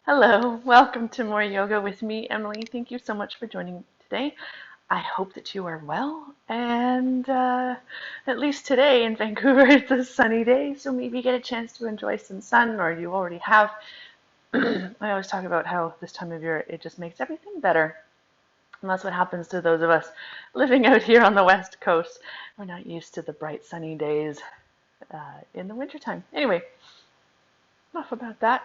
Hello, welcome to more yoga with me, Emily. Thank you so much for joining today. I hope that you are well, and at least today in Vancouver it's a sunny day, so maybe you get a chance to enjoy some sun, or you already have. I always talk about how this time of year it just makes everything better. And that's what happens to those of us living out here on the West Coast. We're not used to the bright sunny days in the wintertime. Anyway, enough about that.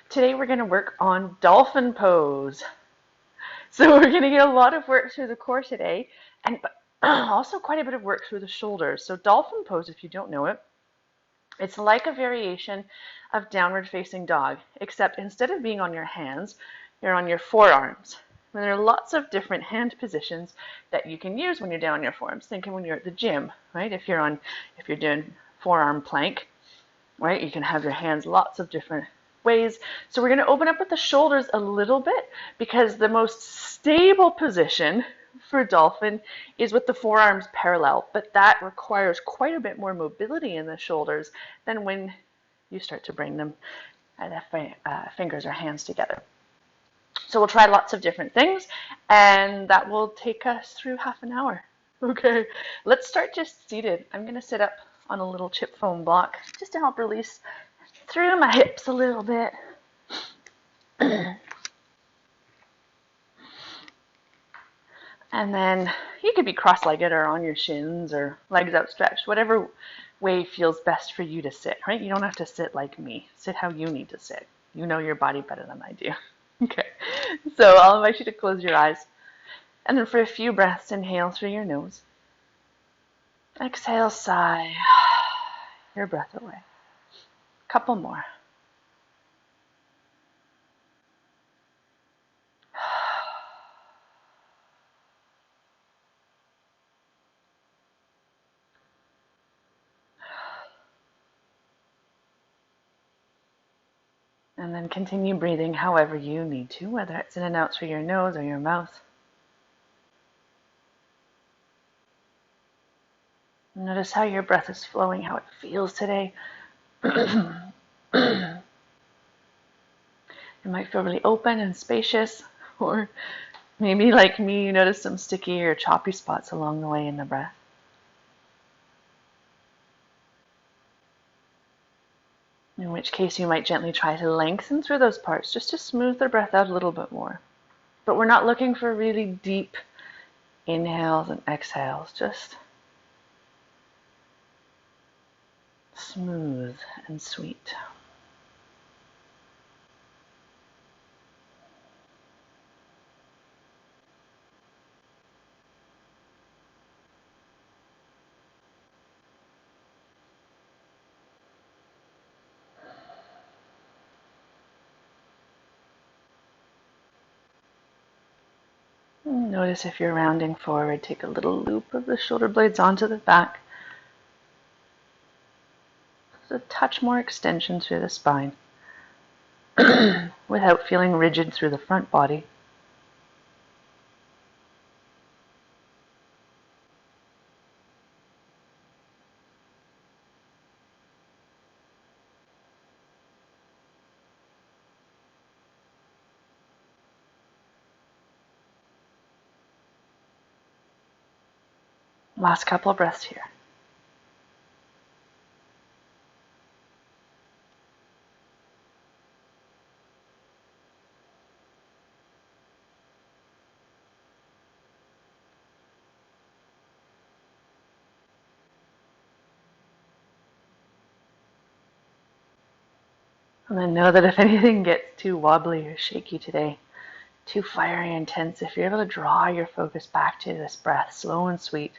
Today we're going to work on Dolphin Pose. So we're going to get a lot of work through the core today, and also quite a bit of work through the shoulders. So Dolphin Pose, if you don't know it, it's like a variation of downward facing dog, except instead of being on your hands, you're on your forearms. And there are lots of different hand positions that you can use when you're down on your forearms. Thinking when you're at the gym, right? If you're doing forearm plank, right? You can have your hands lots of different ways. So we're going to open up with the shoulders a little bit because the most stable position for dolphin is with the forearms parallel, but that requires quite a bit more mobility in the shoulders than when you start to bring them fingers or hands together. So we'll try lots of different things, and that will take us through half an hour. Okay, let's start just seated. I'm going to sit up on a little chip foam block just to help release through my hips a little bit. And then you could be cross-legged or on your shins or legs outstretched, whatever way feels best for you to sit, right? You don't have to sit like me. Sit how you need to sit. You know your body better than I do. Okay, so I'll invite you to close your eyes. And then for a few breaths, inhale through your nose. Exhale, sigh your breath away. Couple more. And then continue breathing however you need to, whether it's in and out through your nose or your mouth. Notice how your breath is flowing, how it feels today. It might feel really open and spacious, or maybe like me, you notice some sticky or choppy spots along the way in the breath. In which case you might gently try to lengthen through those parts just to smooth the breath out a little bit more. But we're not looking for really deep inhales and exhales, just smooth and sweet. Notice if you're rounding forward, take a little loop of the shoulder blades onto the back. Just a touch more extension through the spine without feeling rigid through the front body. Last couple of breaths here. And then know that if anything gets too wobbly or shaky today, too fiery and intense, if you're able to draw your focus back to this breath, slow and sweet,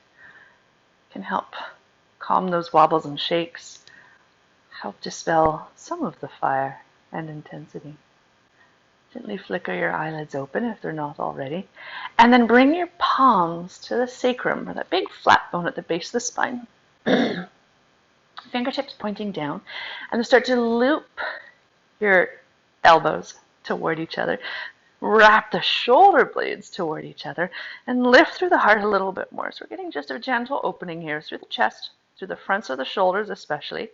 can help calm those wobbles and shakes, help dispel some of the fire and intensity. Gently flicker your eyelids open if they're not already, and then bring your palms to the sacrum, or that big flat bone at the base of the spine. Fingertips pointing down, and then start to loop your elbows toward each other. Wrap the shoulder blades toward each other and lift through the heart a little bit more. So we're getting just a gentle opening here through the chest, through the fronts of the shoulders especially.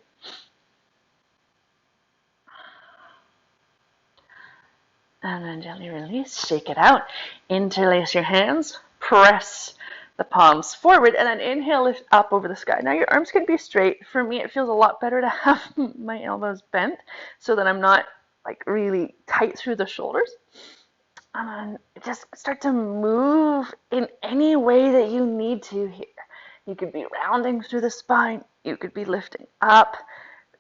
And then gently release, shake it out. Interlace your hands, press the palms forward, and then inhale, lift up over the sky. Now your arms can be straight. For me, it feels a lot better to have my elbows bent so that I'm not like really tight through the shoulders. And then just start to move in any way that you need to here. You could be rounding through the spine. You could be lifting up.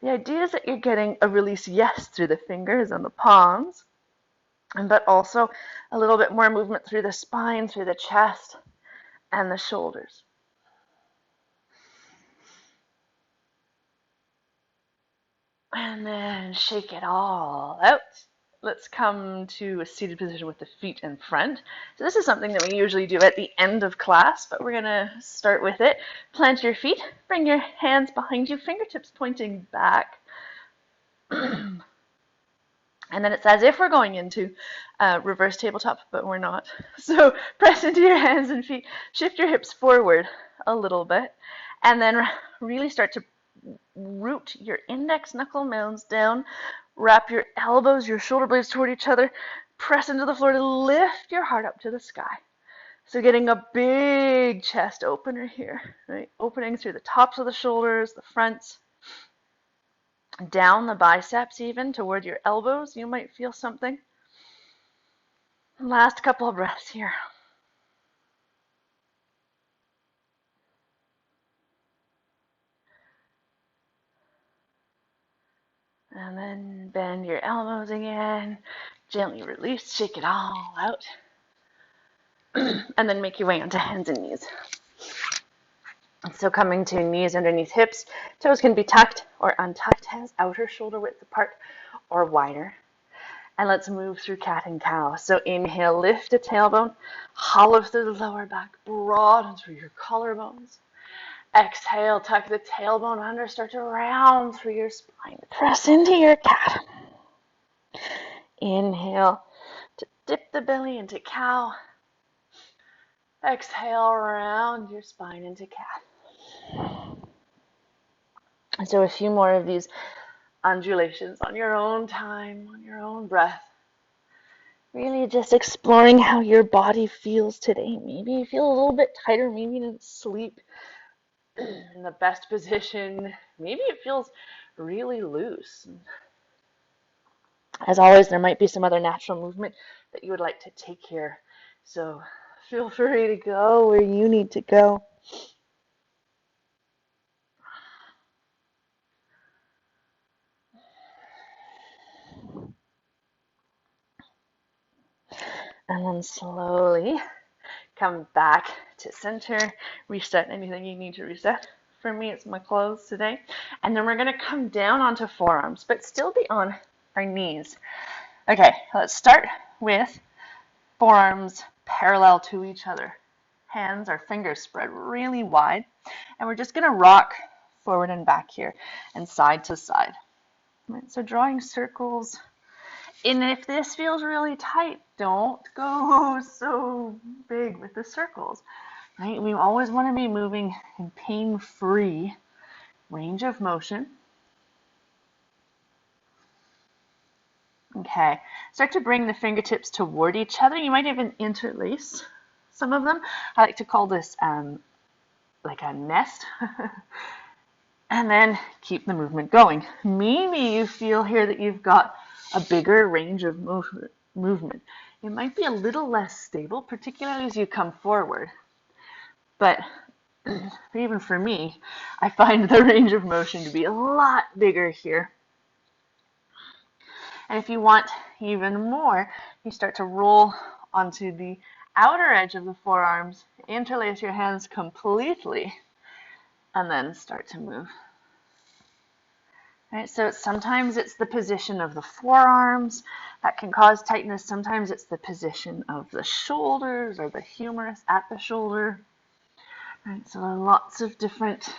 The idea is that you're getting a release yes through the fingers and the palms, but also a little bit more movement through the spine, through the chest, and the shoulders. And then shake it all out. Let's come to a seated position with the feet in front. So this is something that we usually do at the end of class, but we're going to start with it. Plant your feet, bring your hands behind you, fingertips pointing back. And then it's as if we're going into reverse tabletop, but we're not. So press into your hands and feet, shift your hips forward a little bit, and then really start to root your index knuckle mounds down, wrap your elbows, your shoulder blades toward each other, press into the floor to lift your heart up to the sky. So getting a big chest opener here, right? Opening through the tops of the shoulders, the fronts, down the biceps even toward your elbows. You might feel something. Last couple of breaths here. And then bend your elbows again. Gently release, shake it all out. And then make your way onto hands and knees. So coming to knees underneath hips, toes can be tucked or untucked, hands outer shoulder width apart or wider. And let's move through cat and cow. So inhale, lift the tailbone, hollow through the lower back, broaden through your collarbones. Exhale, tuck the tailbone under, start to round through your spine. Press into your cat. Inhale to dip the belly into cow. Exhale, round your spine into cat. So a few more of these undulations on your own time, on your own breath. Really just exploring how your body feels today. Maybe you feel a little bit tighter, maybe you didn't sleep in the best position. Maybe it feels really loose. As always, there might be some other natural movement that you would like to take here. So feel free to go where you need to go. And then slowly come back to center, reset anything you need to reset. For me, it's my clothes today. And then we're going to come down onto forearms, but still be on our knees. Okay, let's start with forearms parallel to each other. Hands or fingers spread really wide. And we're just going to rock forward and back here and side to side. Right, so drawing circles. And if this feels really tight, don't go so big with the circles. Right? We always want to be moving in pain-free range of motion. Okay, start to bring the fingertips toward each other. You might even interlace some of them. I like to call this like a nest. And then keep the movement going. Maybe you feel here that you've got a bigger range of movement. It might be a little less stable, particularly as you come forward. But even for me, I find the range of motion to be a lot bigger here. And if you want even more, you start to roll onto the outer edge of the forearms, interlace your hands completely, and then start to move. Right, so sometimes it's the position of the forearms that can cause tightness. Sometimes it's the position of the shoulders or the humerus at the shoulder. Right, so lots of different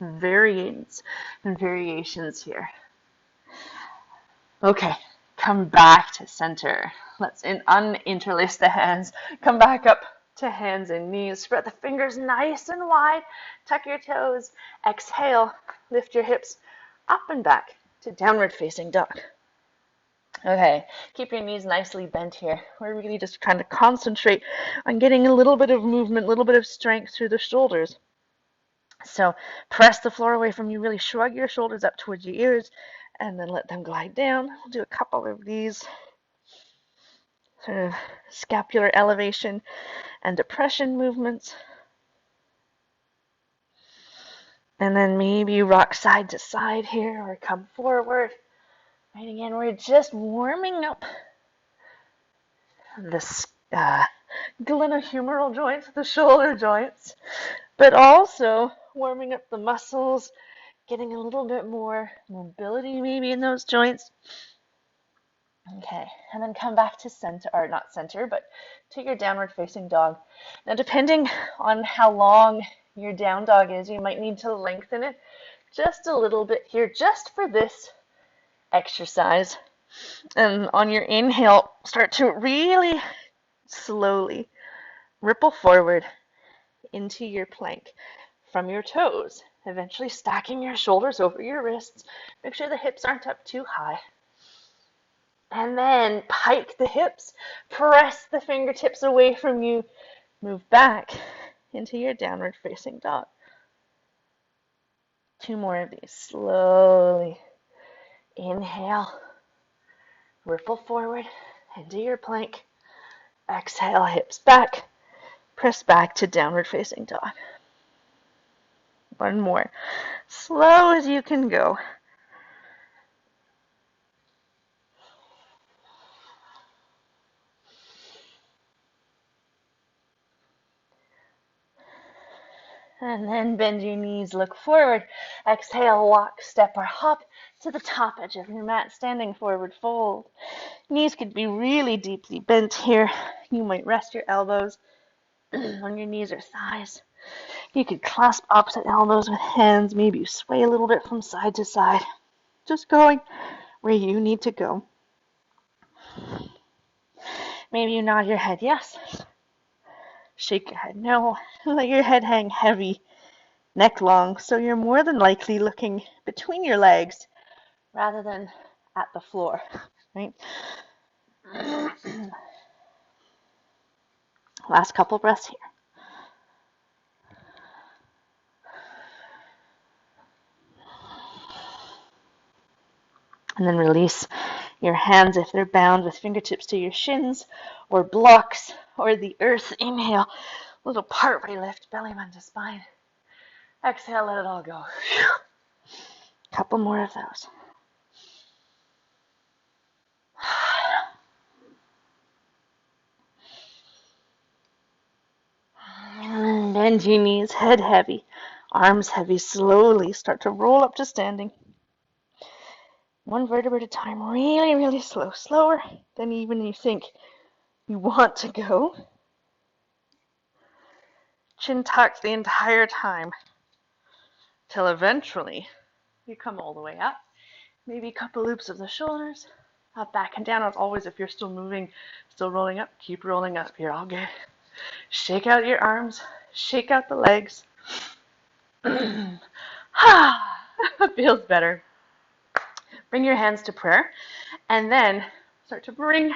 variants and variations here. Okay, come back to center. Let's uninterlace the hands. Come back up to hands and knees. Spread the fingers nice and wide. Tuck your toes. Exhale, lift your hips up and back to downward facing dog. Okay, keep your knees nicely bent here. We're really just trying to concentrate on getting a little bit of movement, a little bit of strength through the shoulders. So press the floor away from you, really shrug your shoulders up towards your ears, and then let them glide down. We'll do a couple of these sort of scapular elevation and depression movements. And then maybe rock side to side here or come forward. Right, again, we're just warming up the glenohumeral joints, the shoulder joints, but also warming up the muscles, getting a little bit more mobility maybe in those joints. Okay, and then come back to center, or not center, but to your downward facing dog. Now, depending on how long your down dog is, you might need to lengthen it just a little bit here, just for this exercise. And on your inhale, start to really slowly ripple forward into your plank from your toes, eventually stacking your shoulders over your wrists. Make sure the hips aren't up too high. And then pike the hips, press the fingertips away from you, move back into your downward facing dog. 2 more of these. Slowly inhale, ripple forward into your plank. Exhale, hips back, press back to downward facing dog. 1 more. Slow as you can go. And then bend your knees, look forward. Exhale, walk, step, or hop to the top edge of your mat, standing forward fold. Knees could be really deeply bent here. You might rest your elbows on your knees or thighs. You could clasp opposite elbows with hands. Maybe you sway a little bit from side to side. Just going where you need to go. Maybe you nod your head yes. Shake your head no. Let your head hang heavy, neck long, so you're more than likely looking between your legs rather than at the floor, right? Last couple breaths here. And then release your hands if they're bound with fingertips to your shins or blocks or the earth. Inhale, little partway lift, belly button to spine. Exhale, let it all go. Couple more of those. Bend your knees, head heavy, arms heavy. Slowly start to roll up to standing. 1 vertebra at a time, really, really slow. Slower than even you think you want to go. Chin tucked the entire time till eventually you come all the way up. Maybe a couple loops of the shoulders, up, back, and down. As always, if you're still moving, still rolling up, keep rolling up. You're all good. Shake out your arms, shake out the legs. Feels better. Bring your hands to prayer, and then start to bring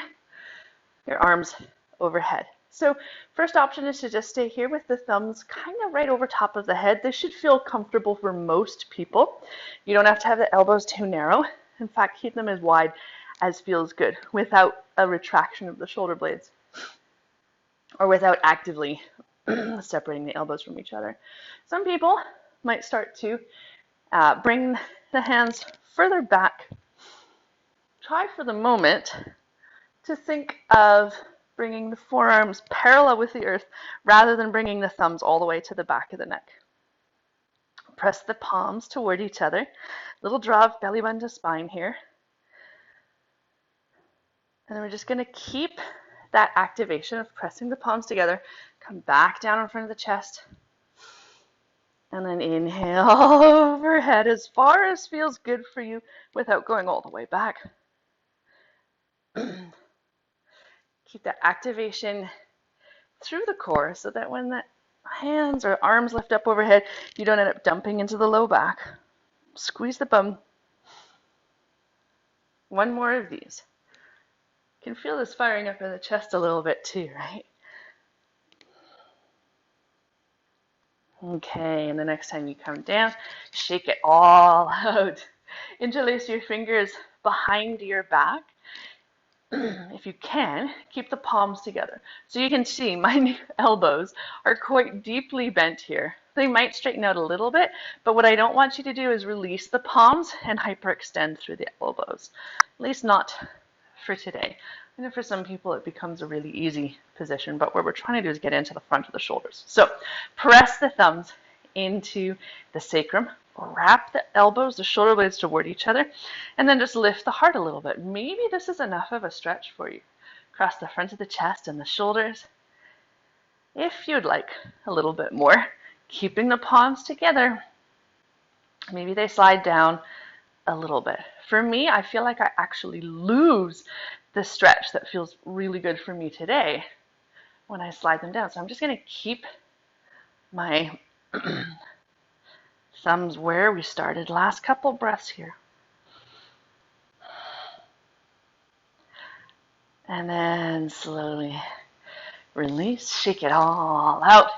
your arms overhead. So first option is to just stay here with the thumbs kind of right over top of the head. This should feel comfortable for most people. You don't have to have the elbows too narrow. In fact, keep them as wide as feels good without a retraction of the shoulder blades or without actively separating the elbows from each other. Some people might start to bring the hands further back. Try for the moment to think of bringing the forearms parallel with the earth rather than bringing the thumbs all the way to the back of the neck. Press the palms toward each other. Little draw of belly button to spine here. And then we're just going to keep that activation of pressing the palms together. Come back down in front of the chest. And then inhale overhead as far as feels good for you without going all the way back. Keep that activation through the core so that when the hands or arms lift up overhead, you don't end up dumping into the low back. Squeeze the bum. 1 more of these. can feel this firing up in the chest a little bit too, right? Okay, and the next time you come down, shake it all out. Interlace your fingers behind your back. If you can, keep the palms together. So you can see my elbows are quite deeply bent here. They might straighten out a little bit, but what I don't want you to do is release the palms and hyperextend through the elbows. At least not for today. I know for some people it becomes a really easy position, but what we're trying to do is get into the front of the shoulders. So press the thumbs into the sacrum, wrap the elbows, the shoulder blades toward each other, and then just lift the heart a little bit. Maybe this is enough of a stretch for you. Across the front of the chest and the shoulders. If you'd like a little bit more, keeping the palms together, maybe they slide down a little bit. For me, I feel like I actually lose the stretch that feels really good for me today when I slide them down. So I'm just going to keep my thumbs where we started. Last couple breaths here. And then slowly release, shake it all out.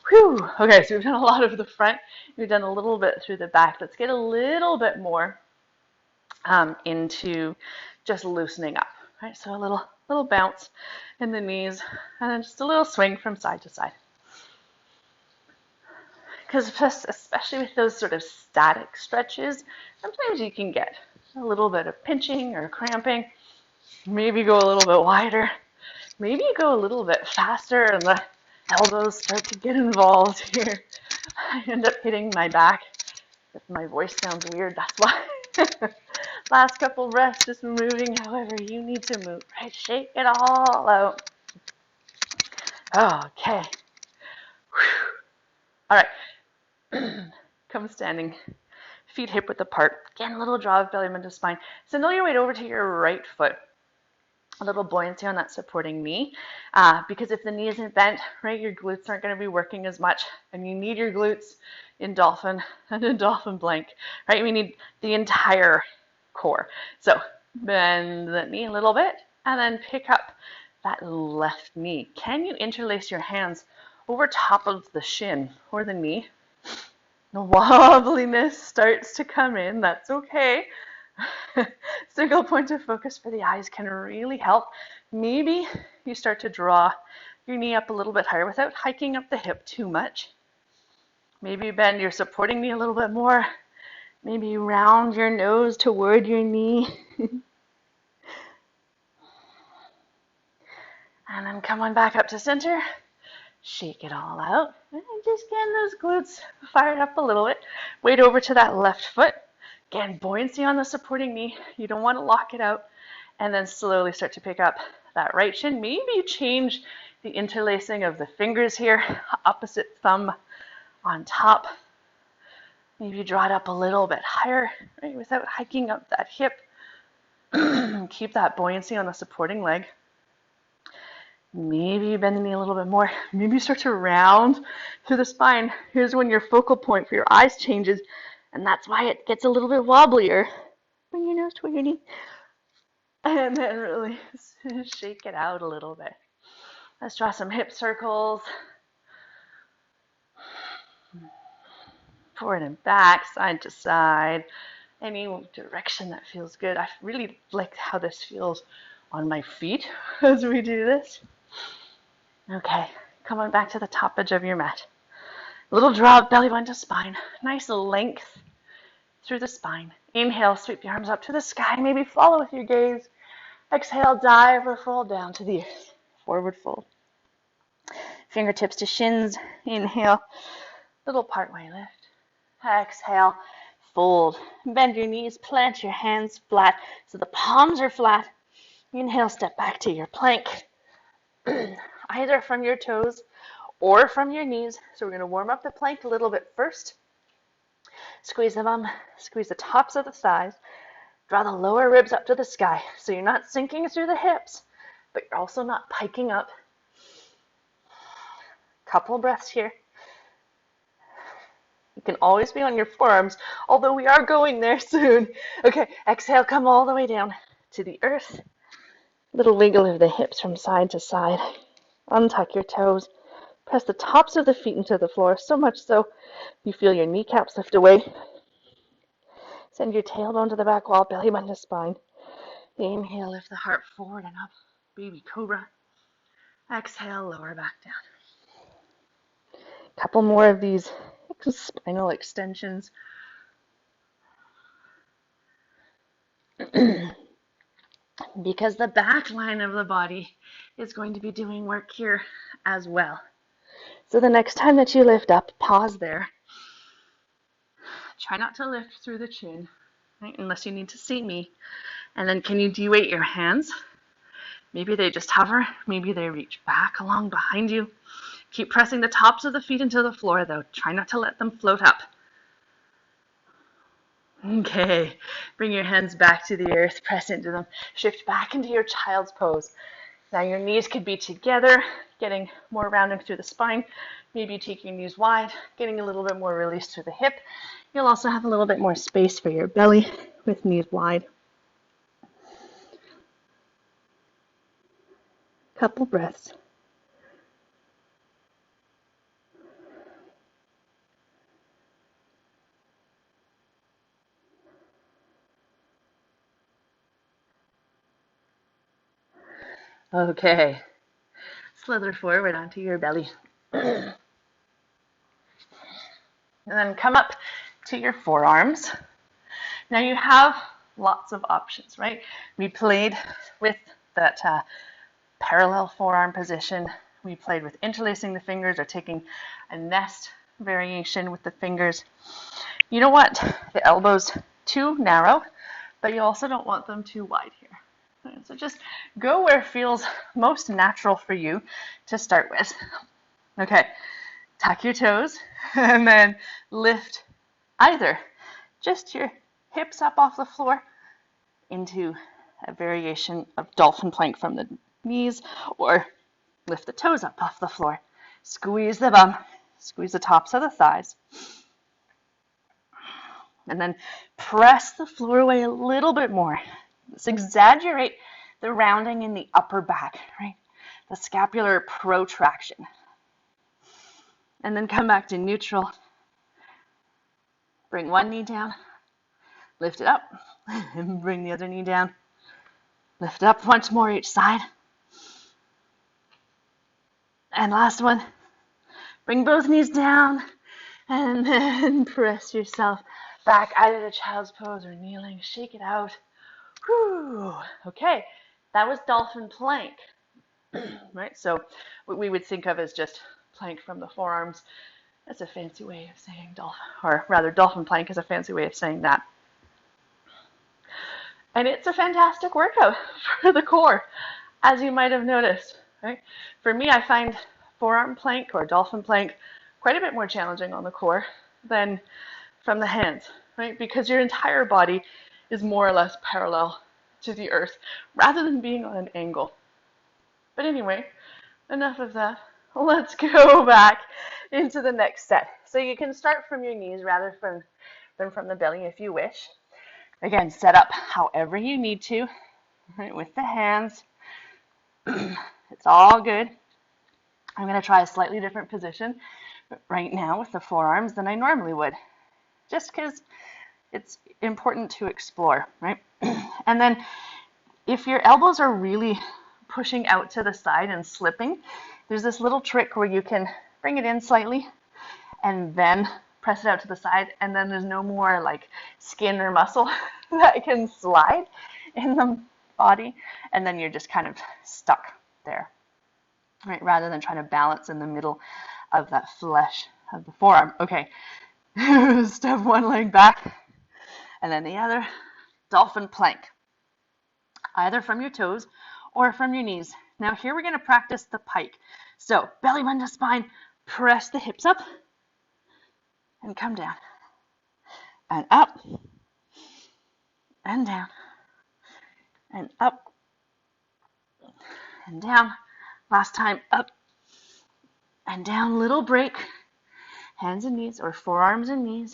Whew. Okay, so we've done a lot of the front. We've done a little bit through the back. Let's get a little bit more into just loosening up. Right, so a little bounce in the knees, and then just a little swing from side to side. Because especially with those sort of static stretches, sometimes you can get a little bit of pinching or cramping. Maybe go a little bit wider. Maybe you go a little bit faster and the elbows start to get involved here. I end up hitting my back. If my voice sounds weird, that's why. Last couple breaths, just moving however you need to move. Right, shake it all out. Okay. Whew. All right. Come standing. Feet hip width apart. Again, a little draw of belly button to spine. Send all your weight over to your right foot. A little buoyancy on that supporting knee, because if the knee isn't bent, right, your glutes aren't going to be working as much, and you need your glutes in dolphin and in dolphin blank, right? We need the entire core. So bend the knee a little bit, and then pick up that left knee. Can you interlace your hands over top of the shin or the knee? The wobbliness starts to come in. That's okay. Single point of focus for the eyes can really help. Maybe you start to draw your knee up a little bit higher without hiking up the hip too much. Maybe you bend your supporting knee a little bit more. Maybe you round your nose toward your knee. And then come on back up to center. Shake it all out. And just getting those glutes fired up a little bit. Weight over to that left foot. Again, buoyancy on the supporting knee. You don't want to lock it out. And then slowly start to pick up that right shin. Maybe you change the interlacing of the fingers here. Opposite thumb on top. Maybe you draw it up a little bit higher, right, without hiking up that hip. Keep that buoyancy on the supporting leg. Maybe you bend the knee a little bit more. Maybe you start to round through the spine. Here's when your focal point for your eyes changes. And that's why it gets a little bit wobblier. Bring your nose toward your knee. And then really shake it out a little bit. Let's draw some hip circles. Forward and back, side to side. Any direction that feels good. I really like how this feels on my feet as we do this. Okay, come on back to the top edge of your mat. A little draw, belly button to spine. Nice length through the spine. Inhale, sweep the arms up to the sky. Maybe follow with your gaze. Exhale, dive or fold down to the earth. Forward fold. Fingertips to shins. Inhale, little partway lift. Exhale, fold. Bend your knees, plant your hands flat so the palms are flat. Inhale, step back to your plank. Either from your toes or from your knees. So we're going to warm up the plank a little bit first. Squeeze the bum, squeeze the tops of the thighs. Draw the lower ribs up to the sky. So you're not sinking through the hips, but you're also not piking up. Couple breaths here. You can always be on your forearms, although we are going there soon. Okay, exhale, come all the way down to the earth. Little wiggle of the hips from side to side. Untuck your toes. Press the tops of the feet into the floor, so much so you feel your kneecaps lift away. Send your tailbone to the back wall, belly button to spine. Inhale, lift the heart forward and up. Baby cobra. Exhale, lower back down. Couple more of these spinal extensions. Because the back line of the body is going to be doing work here as well. So the next time that you lift up, pause there. Try not to lift through the chin, right? Unless you need to see me. And then can you de-weight your hands? Maybe they just hover. Maybe they reach back along behind you. Keep pressing the tops of the feet into the floor, though. Try not to let them float up. Okay, bring your hands back to the earth, press into them. Shift back into your child's pose. Now your knees could be together, getting more rounding through the spine. Maybe you take your knees wide, getting a little bit more release through the hip. You'll also have a little bit more space for your belly with knees wide. Couple breaths. Okay, slither forward onto your belly. And then come up to your forearms. Now you have lots of options, right? We played with that parallel forearm position. We played with interlacing the fingers or taking a nest variation with the fingers. You don't want the elbows too narrow, but you also don't want them too wide here. So just go where it feels most natural for you to start with. Okay, tuck your toes and then lift either just your hips up off the floor into a variation of dolphin plank from the knees, or lift the toes up off the floor. Squeeze the bum, squeeze the tops of the thighs. And then press the floor away a little bit more. Let's exaggerate the rounding in the upper back, right? The scapular protraction. And then come back to neutral. Bring one knee down, lift it up, and bring the other knee down. Lift up once more each side. And last one. Bring both knees down, and then press yourself back either to child's pose or kneeling. Shake it out. Whew. Okay, that was dolphin plank, right? So what we would think of as just plank from the forearms. That's a fancy way of saying dolphin, or rather dolphin plank is a fancy way of saying that. And it's a fantastic workout for the core, as you might have noticed, right? For me, I find forearm plank or dolphin plank quite a bit more challenging on the core than from the hands, right? Because your entire body is more or less parallel to the earth rather than being on an angle. But anyway, enough of that. Let's go back into the next set. So you can start from your knees rather than from the belly if you wish. Again, set up however you need to, right, with the hands. It's all good. I'm going to try a slightly different position right now with the forearms than I normally would, just because it's important to explore, right? And then if your elbows are really pushing out to the side and slipping, there's this little trick where you can bring it in slightly and then press it out to the side, and then there's no more like skin or muscle that can slide in the body, and then you're just kind of stuck there, right? Rather than trying to balance in the middle of that flesh of the forearm. Okay, step one leg back, and then the other, dolphin plank, either from your toes or from your knees. Now here we're going to practice the pike. So belly button to spine, press the hips up, and come down, and up, and down, and up, and down. Last time, up, and down, little break, hands and knees, or forearms and knees.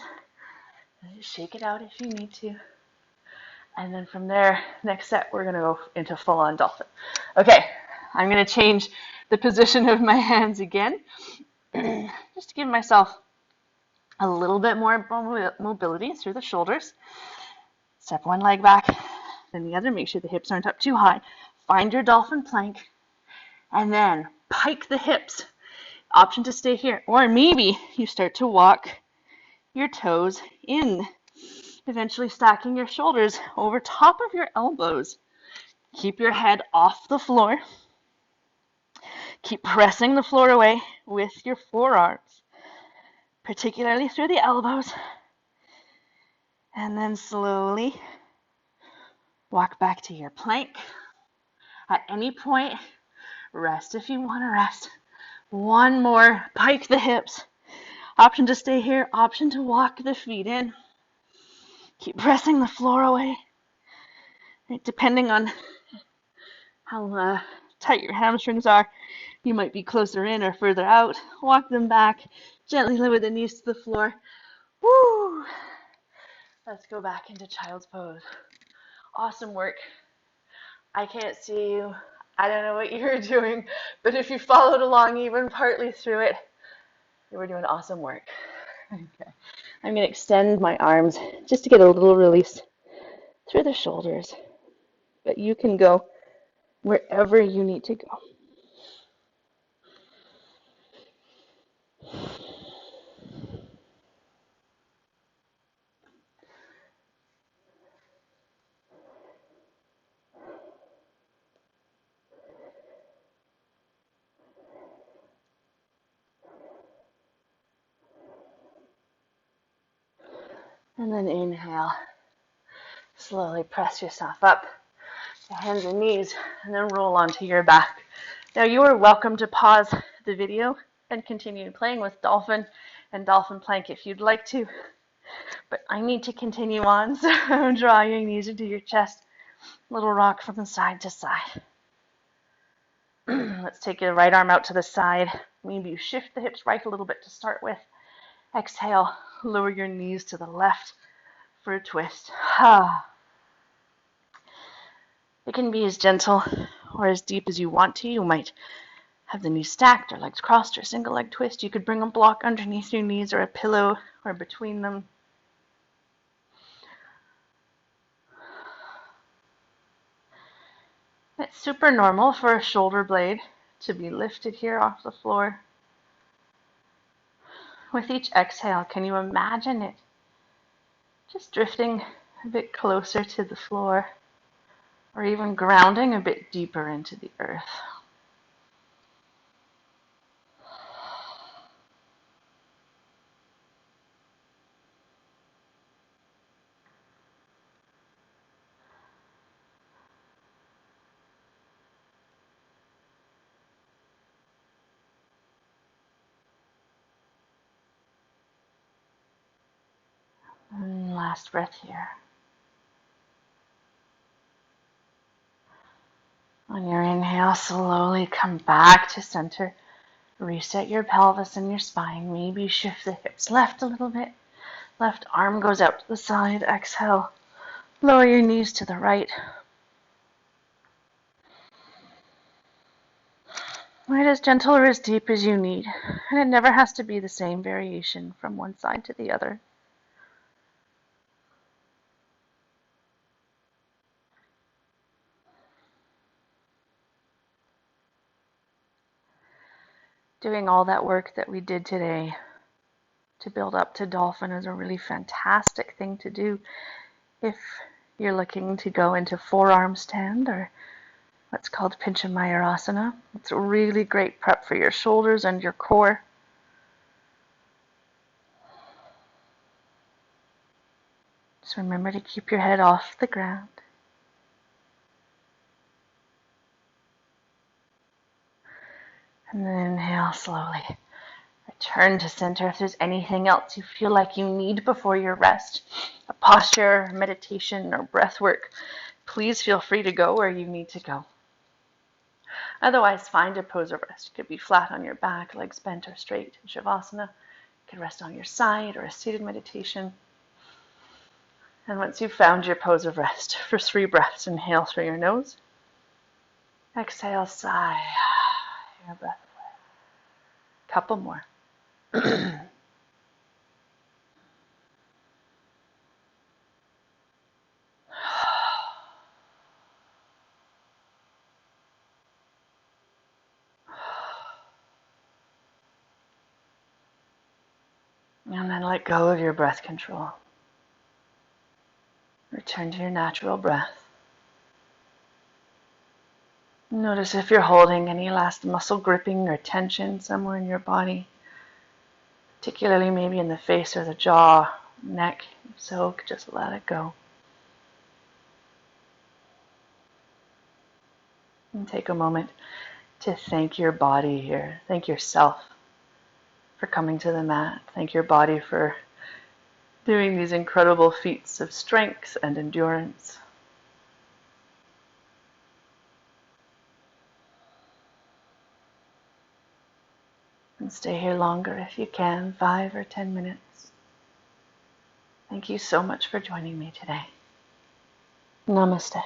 Just shake it out if you need to. And then from there, next set, we're going to go into full-on dolphin. Okay, I'm going to change the position of my hands again, just to give myself a little bit more mobility through the shoulders. Step one leg back, then the other. Make sure the hips aren't up too high. Find your dolphin plank, and then pike the hips. Option to stay here, or maybe you start to walk your toes in, eventually stacking your shoulders over top of your elbows. Keep your head off the floor. Keep pressing the floor away with your forearms, particularly through the elbows. And then slowly walk back to your plank. At any point, rest if you want to rest. One more, pike the hips. Option to stay here, option to walk the feet in. Keep pressing the floor away. Depending on how tight your hamstrings are, you might be closer in or further out. Walk them back, gently lower the knees to the floor. Woo! Let's go back into child's pose. Awesome work. I can't see you. I don't know what you were doing, but if you followed along even partly through it, you were doing awesome work. Okay. I'm going to extend my arms just to get a little release through the shoulders, but you can go wherever you need to go. And then inhale. Slowly press yourself up to hands and knees, and then roll onto your back. Now you are welcome to pause the video and continue playing with dolphin and dolphin plank if you'd like to. But I need to continue on, so draw your knees into your chest. Little rock from the side to side. Let's take your right arm out to the side. Maybe you shift the hips right a little bit to start with. Exhale, lower your knees to the left for a twist. It can be as gentle or as deep as you want to. You might have the knees stacked or legs crossed or single leg twist. You could bring a block underneath your knees or a pillow or between them. It's super normal for a shoulder blade to be lifted here off the floor. With each exhale, can you imagine it just drifting a bit closer to the floor or even grounding a bit deeper into the earth? And last breath here. On your inhale, slowly come back to center. Reset your pelvis and your spine. Maybe shift the hips left a little bit. Left arm goes out to the side. Exhale. Lower your knees to the right. Right as gentle or as deep as you need. And it never has to be the same variation from one side to the other. Doing all that work that we did today to build up to dolphin is a really fantastic thing to do if you're looking to go into forearm stand or what's called Pincha Mayurasana. It's a really great prep for your shoulders and your core. Just remember to keep your head off the ground. And then inhale slowly. Return to center. If there's anything else you feel like you need before your rest, a posture, meditation, or breath work, please feel free to go where you need to go. Otherwise, find a pose of rest. It could be flat on your back, legs bent or straight in Shavasana. You could rest on your side or a seated meditation. And once you've found your pose of rest, for 3 breaths, inhale through your nose. Exhale, sigh your breath away. Couple more. And then let go of your breath control. Return to your natural breath. Notice if you're holding any last muscle gripping or tension somewhere in your body, particularly maybe in the face or the jaw, neck. If so, just let it go. And take a moment to thank your body here. Thank yourself for coming to the mat. Thank your body for doing these incredible feats of strength and endurance. And stay here longer if you can, 5 or 10 minutes. Thank you so much for joining me today. Namaste.